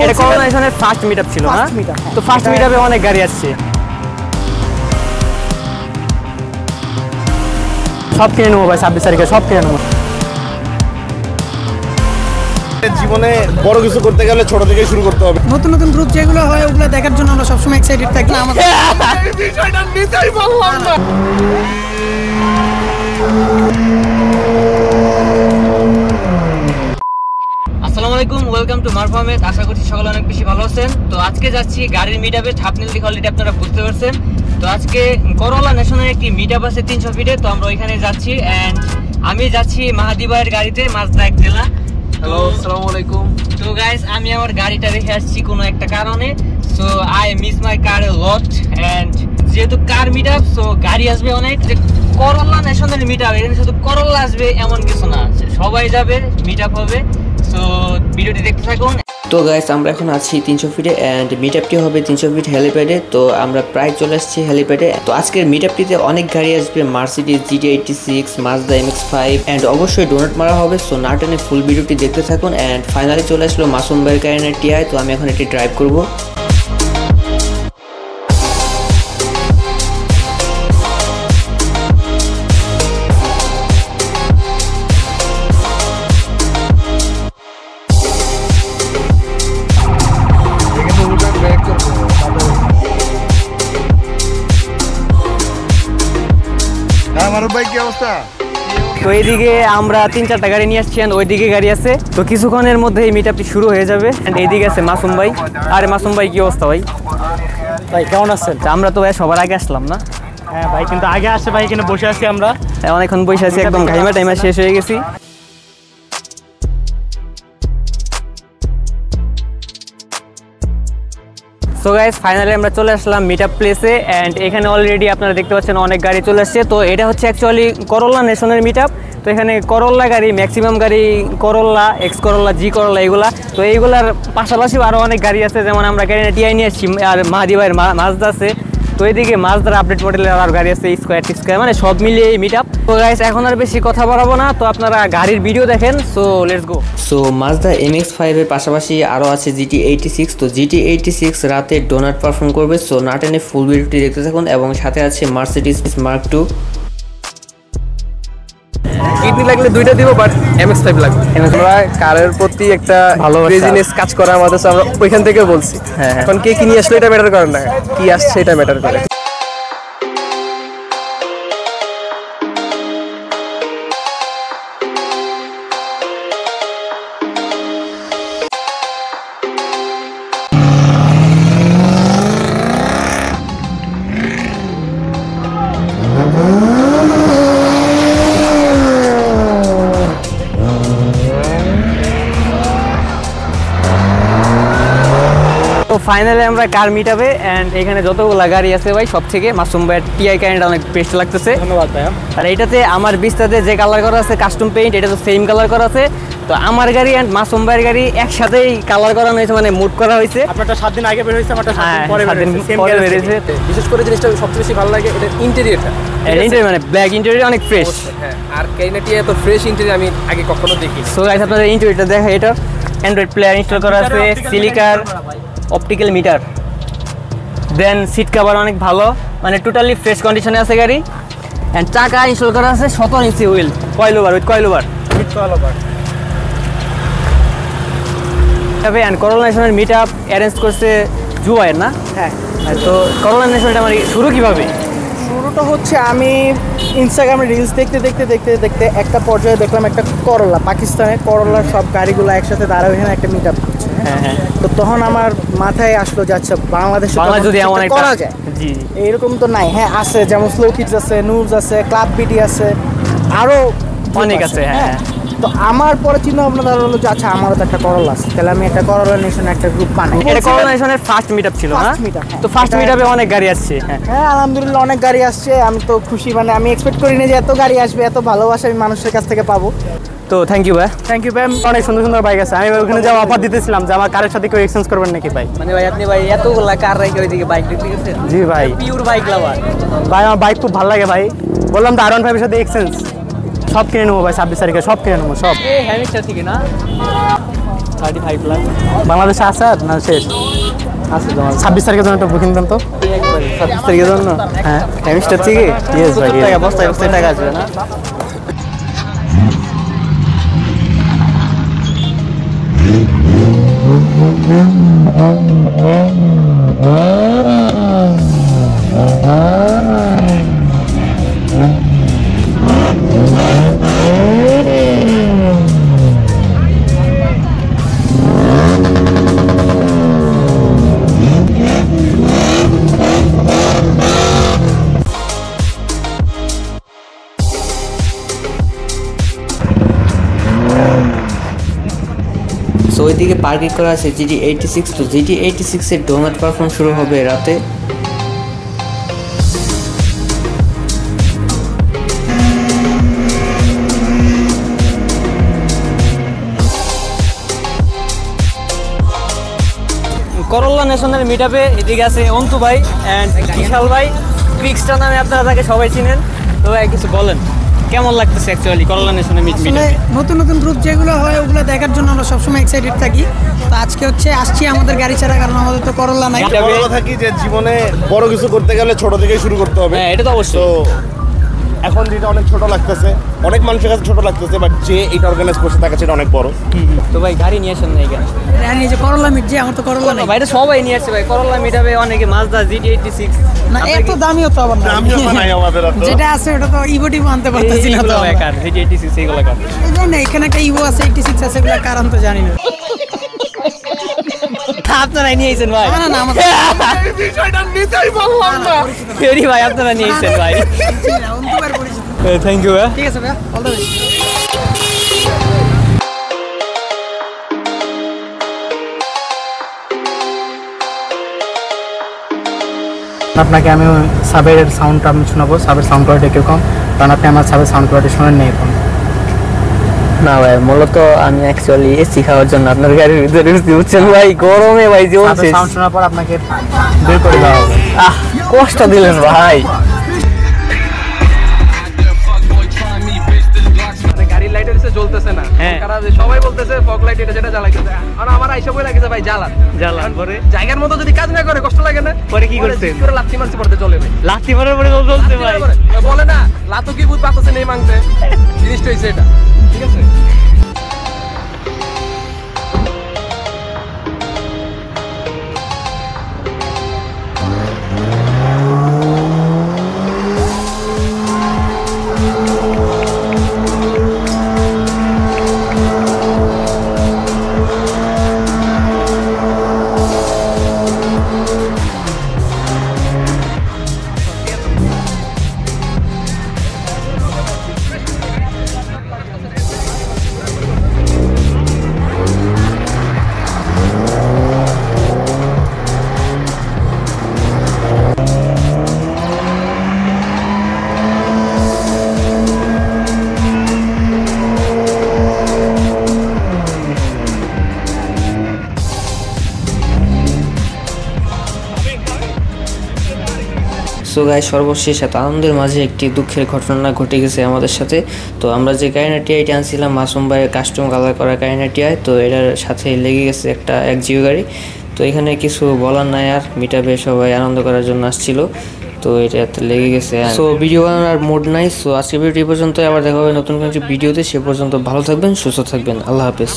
এটা corona নেশনের first meetup ছিল না? তো ফার্স্ট মিটআপে অনেক গাড়ি আসছে। সব কিনে নেবো ভাই 26 তারিখে, সব কিনে নেবো। জীবনে বড় কিছু করতে গেলে ছোট থেকে শুরু করতে হবে। নতুন নতুন গ্রুপ যেগুলো হয় ওগুলো দেখার জন্য আমরা সবসময় এক্সাইটেড থাকি। আমাদের বিষয়টা নিতেই পারলাম না। আসসালামু আলাইকুম, ওয়েলকাম টু মারুফ আহমেদ। আশা করছি সকলে অনেক বেশি ভালো আছেন। তো আজকে যাচ্ছি গাড়ির মিটআপে, থাম্বনেল দেখে অলরেডি আপনারা বুঝতে পারছেন। তো আজকে করোলা ন্যাশনাল একটি মিটআপ আছে 300 ফিটে, তো আমরা ওইখানে যাচ্ছি। এন্ড আমি যাচ্ছি মাহাদি ভাইয়ের গাড়িতে, মাজদা একজেলা। হ্যালো, আসসালামু আলাইকুম। তো গাইস, আমি আমার গাড়িটা রেখে আসছি কোনো একটা কারণে। So I miss my car a lot. And যেহেতু কার মিটআপ, সো গাড়ি আসবে অনেক। যে করোলা ন্যাশনাল মিটআপ, এখানে শুধু করোলা আসবে এমন কিছু না, সবাই যাবে, মিটআপ হবে। সো ভিডিওটি দেখতে থাকুন। তো গাইস, আমরা এখন আছি 300 ফিটে এন্ড মিটআপটি হবে 300 ফিট হেলিপ্যাডে। তো আমরা প্রায় চলে আসছি হেলিপ্যাডে। তো আজকের মিটআপটিতে অনেক গাড়ি আসবে, Mercedes GT86, Mazda MX-5 and অবশ্যই ডোনাট মারা হবে। সো না টেনে ফুল ভিডিওটি দেখতে থাকুন। এন্ড ফাইনালি চলে আসলো মাসুম ভাইয়ের কারেন্টের TI। তো আমি এখন এটি ড্রাইভ করবো। তো এইদিকে আমরা 3-4টা গাড়ি নিয়ে আসছি, ওইদিকে গাড়ি আছে। তো কিছুক্ষণের মধ্যে এই মিটআপটি শুরু হয়ে যাবে। এইদিকে আছে মাসুম ভাই। আরে মাসুম ভাই, কি অবস্থা ভাই? ভাই কেমন আছেন? আমরা তো ভাই সবার আগে আসলাম না? হ্যাঁ ভাই, কিন্তু আগে আসছে ভাই, এখানে বসে আছি আমরা। অনেকক্ষণ বসে আছি, একদম ঘাইমা টাইমা শেষ হয়ে গেছি। সো গাইস, ফাইনালি আমরা চলে আসলাম মিটআপ প্লেসে। এন্ড এখানে অলরেডি আপনারা দেখতে পাচ্ছেন অনেক গাড়ি চলে আসছে। তো এটা হচ্ছে অ্যাকচুয়ালি করোলা নেশনের মিটআপ। তো এখানে করোলা গাড়ি, ম্যাক্সিমাম গাড়ি করোলা, এক্স করোলা, জি করোলা, এগুলা। তো এইগুলার পাশাপাশি আরও অনেক গাড়ি আছে, যেমন আমরা গাড়ি TI নিয়ে আসছি, আর মাহাদি ভাইয়ের মাজদা আছে। তো এইদিকে মাজদার আপডেট মডেলের আর গাড়ি আছে, স্কোয়ার, মানে সব মিলিয়ে এই মিটআপ। তো গাইস, এখন আর বেশি কথা বাড়াবো না, তো আপনারা গাড়ির ভিডিও দেখেন। So let's go. So Mazda MX-5 এর পাশাপাশি আরও আছে GT86। তো GT86 রাতে ডোনাট পারফর্ম করবে। সো না টেনে ফুল ভিডিওটি দেখতে থাকুন। এবং সাথে আছে মার্সিডিজ Mark II। কিডনি লাগলে দুইটা দিব, বাট MX-5 লাগবে। আমরা কারের প্রতি একটা বিজনেস কাজ করা আমাদের, আমরা ওইখান থেকে বলছি। এখন কে কিনে আসলে এটা ম্যাটার করে না, কি আসছে এটা ম্যাটার করে। তো ফাইনালি আমরা কার মিটআপে। এন্ড এখানে যতগুলা গাড়ি আছে ভাই, সব থেকে মাসুম ভাইয়ের TI কারেন্টটা অনেক বেস্ট লাগতেছে। ধন্যবাদ ভাইয়া। আর এইটাতে আমার বিস্তাতে যে কালার করা আছে কাস্টম পেইন্ট, এটা তো সেম কালার করা আছে। তো আমার গাড়ি এন্ড মাসুম ভাইয়ের গাড়ি একসাথেই কালার করানো হয়েছে, মানে মুড করা হয়েছে। আপনারটা 7 দিন আগে বের হয়েছে, আমারটা 7 দিন পরে বের হয়েছে। বিশেষ করে জিনিসটা সবচেয়ে বেশি ভালো লাগে এটা ইন্টেরিয়রটা। ইন্টেরিয়র মানে ব্ল্যাক ইন্টেরিয়র, অনেক ফ্রেশ। হ্যাঁ, আর কাইনাটি এত ফ্রেশ ইন্টেরিয়র আমি আগে কখনো দেখিনি। সো গাইস, আপনাদের ইন্টেরিয়রটা দেখা। এটা অ্যান্ড্রয়েড প্লেয়ার ইনস্টল করা আছে, সিলিকার, অপটিক্যাল মিটার, দেন সিট কভার অনেক ভালো, মানে টোটালি ফ্রেশ কন্ডিশনে আছে গাড়ি। অ্যান্ড চাকা ইনস্টল করা আছে 17 inch wheel, coil over. And Corolla national meetup arrange করছে জুবাইর না? হ্যাঁ। তো করোলা ন্যাশনালটা আমার শুরু কিভাবে? শুরুটা হচ্ছে আমি ইনস্টাগ্রামে রিলস দেখতে একটা পর্যায়ে দেখলাম একটা করোলা, পাকিস্তানের করোলার সব গাড়িগুলো একসাথে দাঁড়ায় ওখানে একটা মিটআপ করছে। হ্যাঁ। তো তখন আমার মাথায় আসলো যে আচ্ছা, বাংলাদেশে যদি এমন একটা করা যায়। জি, এরকম তো নাই। হ্যাঁ আছে, যেমন স্লো কিডস আছে, নুজ আছে, ক্লাব বিটি আছে, আরো অনেক আছে। হ্যাঁ। তো আমার পরে চিন্তা ভাবনা হলো যে আচ্ছা, আমারও তো একটা করোলা আছে, তাহলে আমি একটা করোলা নেশন একটা গ্রুপ বানাই। এটা করোলা নেশনের ফার্স্ট মিটআপ ছিল না? তো ফার্স্ট মিটআপে অনেক গাড়ি আসছে। হ্যাঁ আলহামদুলিল্লাহ, অনেক গাড়ি আসছে। আমি তো খুশি, মানে আমি এক্সপেক্ট করিনি যে এত গাড়ি আসবে, এত ভালোবাসা আমি মানুষের কাছ থেকে পাবো। তো থ্যাংক ইউ ভাই। অনেক সুন্দর সুন্দর বাইক আছে। আমি ওখানে যাওয়া অফার দিতেছিলাম যে আমার কারের সাথে কেউ এক্সচেঞ্জ করবেন নাকি ভাই। মানে ভাই আপনি ভাই এতগুলা কার রাইকে ওইদিকে বাইক দেখতে গেছেন? জি ভাই, পিওর বাইক লাভার ভাই আমার বাইক খুব ভালো লাগে ভাই। বললাম তো R15 এর সাথে এক্সচেঞ্জ সব কিনে নেবো ভাই 26 তারিখে সব কিনে নেবো সব। হ্যামিক্সটা থেকে না 35 লাখ বাংলাদেশে আছে আর না শেষ আছে তোমার 26 তারিখের জন্য একটা বুকিং দেন তো। একবারে 26 তারিখের জন্য। হ্যাঁ হ্যামিক্সটা থেকে Yes ভাই, yes। টাকা বস্তায় বস্তায় টাকা আসবে না। সো ওইদিকে পার্কিং করা আছে GT86। তো GT86 এর ডোনাট পারফর্ম শুরু হবে রাতে। করল্লা ন্যাশনাল মিটআপে এদিকে আছে অন্তু ভাই অ্যান্ড বিশাল ভাই, ক্রিক্সটা নামে আপনারা তাকে সবাই চিনেন। তো ভাই কিছু বলেন, কেমন লাগতেছে অ্যাকচুয়ালি করল্লা ন্যাশনাল আসলে মিটআপে? নতুন নতুন গ্রুপ যেগুলো হয় ওগুলো দেখার জন্য আমরা সবসময় এক্সাইটেড থাকি। তো আজকে হচ্ছে আসছি আমাদের গাড়ি ছাড়া, কারণ আমাদের তো করল্লা নাই। বড় কথা কি যে জীবনে বড় কিছু করতে গেলে ছোট থেকেই শুরু করতে হবে। হ্যাঁ, এটা তো অবশ্যই। তো এখন যেটা অনেক ছোট লাগতেছে, অনেক মানুষের কাছে ছোট লাগতেছে, বাট যে এটা অর্গানাইজ করছে তার কাছে এটা অনেক বড়। তো ভাই গাড়ি নিয়ে আসেন না এখানে? জানি যে করল্লা মিট, যে আমার তো করল্লা নাই। ভাই এটা সবাই নিয়ে আসছে ভাই, করল্লা মিটআপে অনেকে মাজদা GT86 না এত দামিও তো আবার না। আমিও বানাই আমাদের এত। যেটা আছে ওটা তো ইভোটিভ আনতে পারতেছি না তো আমরা। বেকার GT86 এইগুলো কার? এই জন্য এখানে একটা ইভো আছে 86 আছে, এগুলো কার আনতে জানি না। আপনারাই নিয়ে এসেছেন ভাই? না না না আমাদের বিষয়টা নিতেই বললাম না। ফেরি ভাই আপনারা নিয়ে এসেছেন ভাই। অন্তবার পরিচিত। থ্যাংক ইউ ভাই। ঠিক আছে ভাই, অল দ্য বেস্ট। আপনাকে আমি সাবের সাউন্ডটা আমি শোনাবো, সাবের সাউন্ড কোয়ালিটি কীরকম, কারণ আপনি আমার সাবের সাউন্ড কোয়ালিটি শোনেন নেই এখন। না ভাই, মূলত আমি অ্যাকচুয়ালি এসি খাওয়ার জন্য আপনার গাড়ির ভিতরে বুঝছেন ভাই, গরমে ভাই জীবন সাবের শেষ। সাউন্ড শোনার পর আপনাকে বের করে দেওয়া হবে। কষ্ট দিলেন ভাই। গাড়ির লাইট হচ্ছে জ্বলতেছে না, হ্যাঁ। খারাপ যে সবাই বলতেছে ফগ লাইট এটা যেটা জ্বালাইতেছে, আর আমার আইসা বই লাগেছে ভাই জ্বালান জ্বালান পরে জায়গার মতো যদি কাজ না করে কষ্ট লাগে না। পরে কি করছেন? করে লাথি মারছি পড়তে চলে ভাই, লাথি মারার পরে চলছে ভাই। বলে না লাতো কি বুঝ পাতছে নেই মাংতে, জিনিসটা হইছে এটা। ঠিক আছে, সো গাইস, সর্বশেষ এত আনন্দের মাঝে একটি দুঃখের ঘটনা ঘটে গেছে আমাদের সাথে। তো আমরা যে কাইনা টিআইটি আনছিলাম মাসুম ভাইয়ের কাস্টম কালার করা কাইনা টিআই, তো এটার সাথে লেগে গেছে একটা একজিও গাড়ি। তো এখানে কিছু বলার নাই, আর মিটআপে সবাই আনন্দ করার জন্য আসছিল, তো এটাতে লেগে গেছে। সো ভিডিও বানানোর মুড নাই। সো আজকে ভিডিও পর্যন্ত, আবার দেখা হবে নতুন কোনো ভিডিওতে। সে পর্যন্ত ভালো থাকবেন, সুস্থ থাকবেন, আল্লাহ হাফেজ।